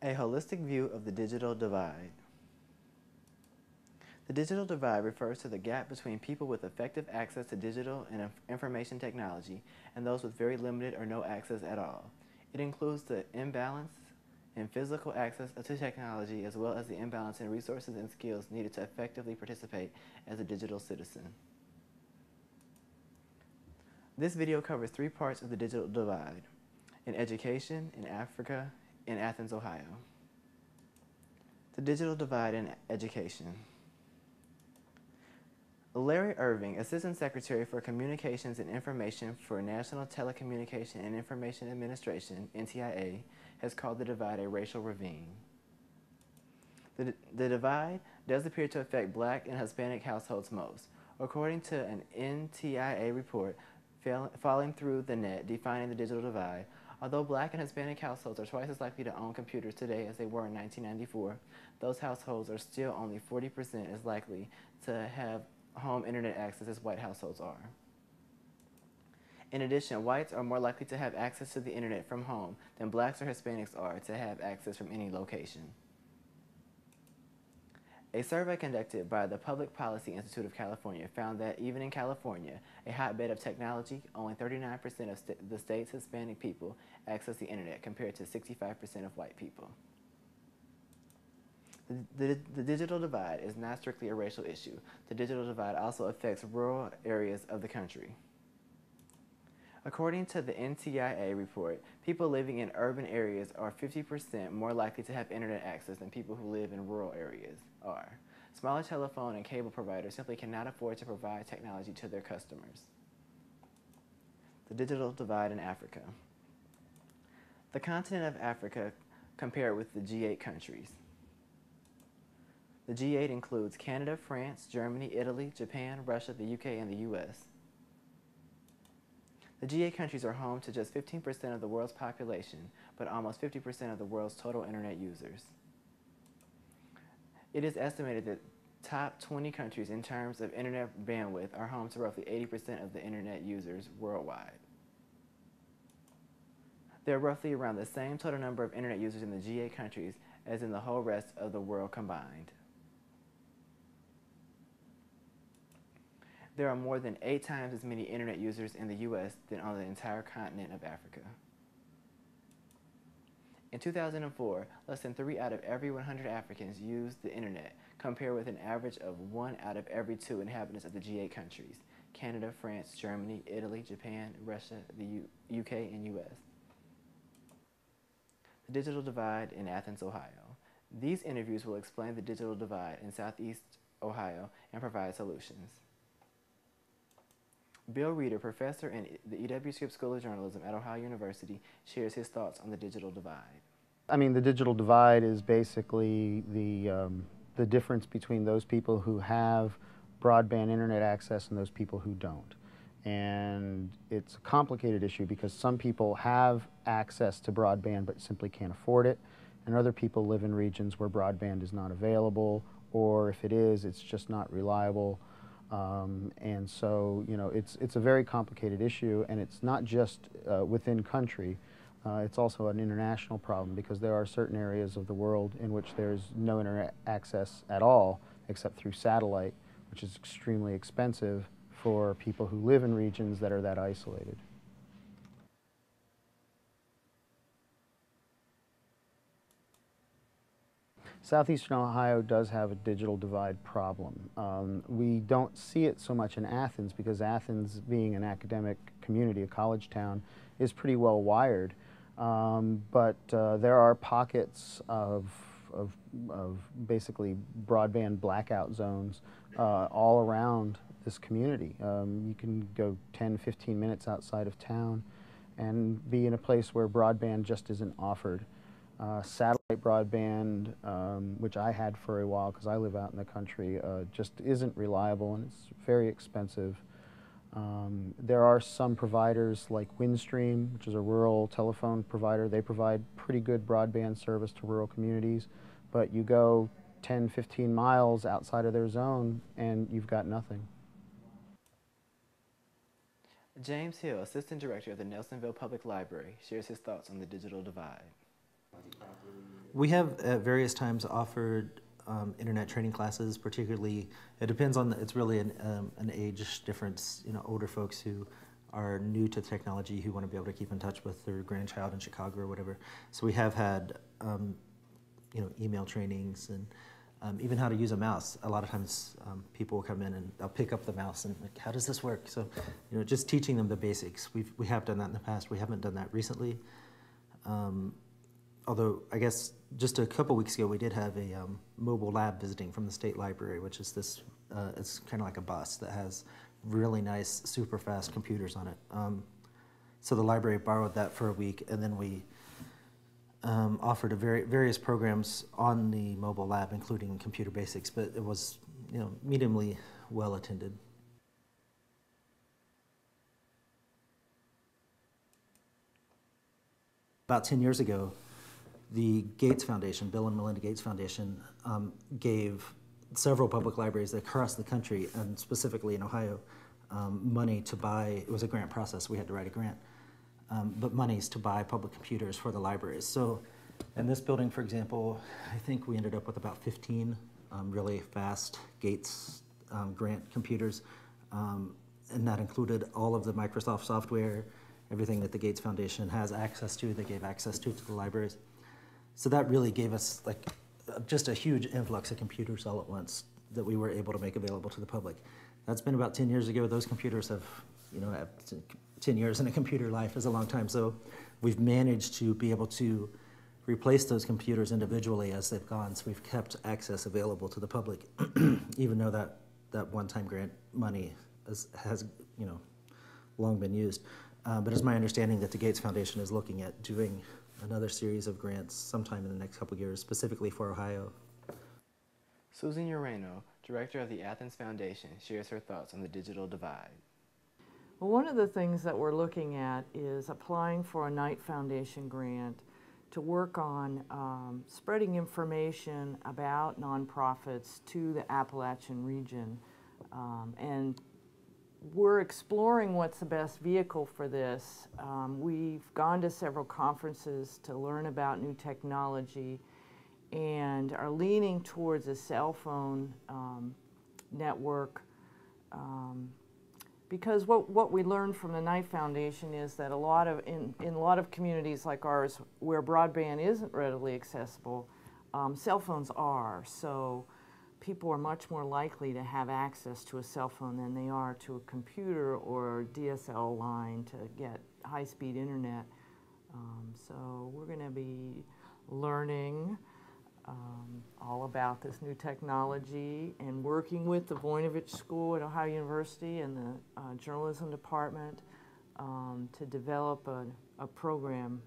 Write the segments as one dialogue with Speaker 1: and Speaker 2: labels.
Speaker 1: A holistic view of the digital divide. The digital divide refers to the gap between people with effective access to digital and information technology and those with very limited or no access at all. It includes the imbalance in physical access to technology as well as the imbalance in resources and skills needed to effectively participate as a digital citizen. This video covers 3 parts of the digital divide: in education, in Africa, in Athens, Ohio. The digital divide in education. Larry Irving, Assistant Secretary for Communications and Information for National Telecommunication and Information Administration, NTIA, has called the divide a racial ravine. The divide does appear to affect Black and Hispanic households most. According to an NTIA report, Falling Through the Net, Defining the Digital Divide, although Black and Hispanic households are twice as likely to own computers today as they were in 1994, those households are still only 40% as likely to have home internet access as white households are. In addition, whites are more likely to have access to the internet from home than Blacks or Hispanics are to have access from any location. A survey conducted by the Public Policy Institute of California found that even in California, a hotbed of technology, only 39% of the state's Hispanic people access the internet compared to 65% of white people. The digital divide is not strictly a racial issue. The digital divide also affects rural areas of the country. According to the NTIA report, people living in urban areas are 50% more likely to have internet access than people who live in rural areas are. Smaller telephone and cable providers simply cannot afford to provide technology to their customers. The digital divide in Africa. The continent of Africa compared with the G8 countries. The G8 includes Canada, France, Germany, Italy, Japan, Russia, the UK, and the US. The G8 countries are home to just 15% of the world's population, but almost 50% of the world's total internet users. It is estimated that top 20 countries in terms of internet bandwidth are home to roughly 80% of the internet users worldwide. There are roughly around the same total number of internet users in the G8 countries as in the whole rest of the world combined. There are more than 8 times as many internet users in the US than on the entire continent of Africa. In 2004, less than 3 out of every 100 Africans used the internet, compared with an average of 1 out of every 2 inhabitants of the G8 countries: Canada, France, Germany, Italy, Japan, Russia, the UK, and US. The digital divide in Athens, Ohio. These interviews will explain the digital divide in Southeast Ohio and provide solutions. Bill Reeder, professor in the E.W. Scripps School of Journalism at Ohio University, shares his thoughts on the digital divide.
Speaker 2: I mean, the digital divide is basically the difference between those people who have broadband internet access and those people who don't. And it's a complicated issue because some people have access to broadband but simply can't afford it, and other people live in regions where broadband is not available, or if it is, it's just not reliable. And so, you know, it's a very complicated issue, and it's not just within country. It's also an international problem because there are certain areas of the world in which there's no internet access at all except through satellite, which is extremely expensive for people who live in regions that are that isolated. Southeastern Ohio does have a digital divide problem. We don't see it so much in Athens because Athens, being an academic community, a college town, is pretty well wired. But there are pockets of basically broadband blackout zones all around this community. You can go 10, 15 minutes outside of town and be in a place where broadband just isn't offered. Satellite broadband, which I had for a while because I live out in the country, just isn't reliable and it's very expensive. There are some providers like Windstream, which is a rural telephone provider. They provide pretty good broadband service to rural communities, but you go 10, 15 miles outside of their zone and you've got nothing.
Speaker 1: James Hill, Assistant Director of the Nelsonville Public Library, shares his thoughts on the digital divide.
Speaker 3: We have at various times offered internet training classes, particularly, it depends on, it's really an age difference, older folks who are new to technology who want to be able to keep in touch with their grandchild in Chicago or whatever. So we have had, email trainings and even how to use a mouse. A lot of times people will come in and they'll pick up the mouse and like, how does this work? So, just teaching them the basics. We have done that in the past. We haven't done that recently. Although I guess just a couple weeks ago we did have a mobile lab visiting from the state library, which is this, it's kind of like a bus that has really nice, super fast computers on it. So the library borrowed that for a week, and then we offered various programs on the mobile lab, including computer basics, but it was, mediumly well attended. About 10 years ago, the Gates Foundation, Bill and Melinda Gates Foundation, gave several public libraries across the country, and specifically in Ohio, money to buy, it was a grant process, we had to write a grant, but monies to buy public computers for the libraries. So in this building, for example, I think we ended up with about 15 really fast Gates grant computers, and that included all of the Microsoft software, everything that the Gates Foundation has access to, they gave access to the libraries. So that really gave us like just a huge influx of computers all at once that we were able to make available to the public. That's been about 10 years ago. Those computers have, 10 years in a computer life is a long time. So we've managed to be able to replace those computers individually as they've gone. So we've kept access available to the public, even though that one-time grant money has long been used. But it's my understanding that the Gates Foundation is looking at doing another series of grants sometime in the next couple of years, specifically for Ohio.
Speaker 1: Susan Urano, director of the Athens Foundation, shares her thoughts on the digital divide.
Speaker 4: Well, one of the things that we're looking at is applying for a Knight Foundation grant to work on spreading information about nonprofits to the Appalachian region. And we're exploring what's the best vehicle for this. We've gone to several conferences to learn about new technology and are leaning towards a cell phone network because what we learned from the Knight Foundation is that in a lot of communities like ours where broadband isn't readily accessible, cell phones are. So people are much more likely to have access to a cell phone than they are to a computer or DSL line to get high-speed internet. So we're going to be learning all about this new technology and working with the Voinovich School at Ohio University and the journalism department to develop a program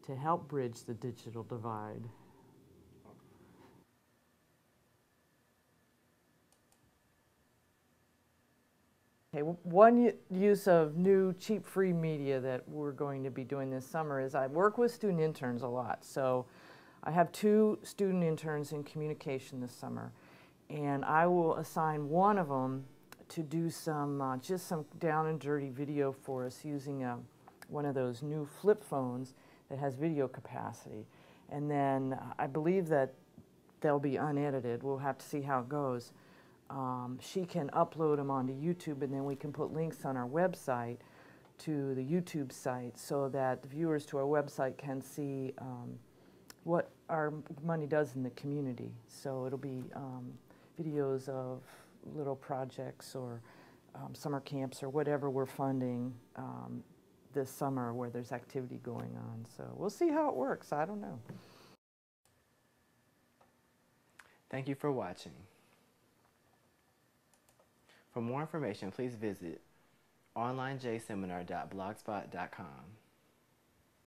Speaker 4: to help bridge the digital divide. Okay, one use of new cheap free media that we're going to be doing this summer is I work with student interns a lot. So I have 2 student interns in communication this summer, and I will assign one of them to do some just some down and dirty video for us using one of those new flip phones that has video capacity. And then I believe that they'll be unedited. We'll have to see how it goes. She can upload them onto YouTube, and then we can put links on our website to the YouTube site so that the viewers to our website can see what our money does in the community. So it'll be videos of little projects or summer camps or whatever we're funding this summer where there's activity going on. So we'll see how it works. I don't know.
Speaker 1: Thank you for watching. For more information, please visit onlinejseminar.blogspot.com.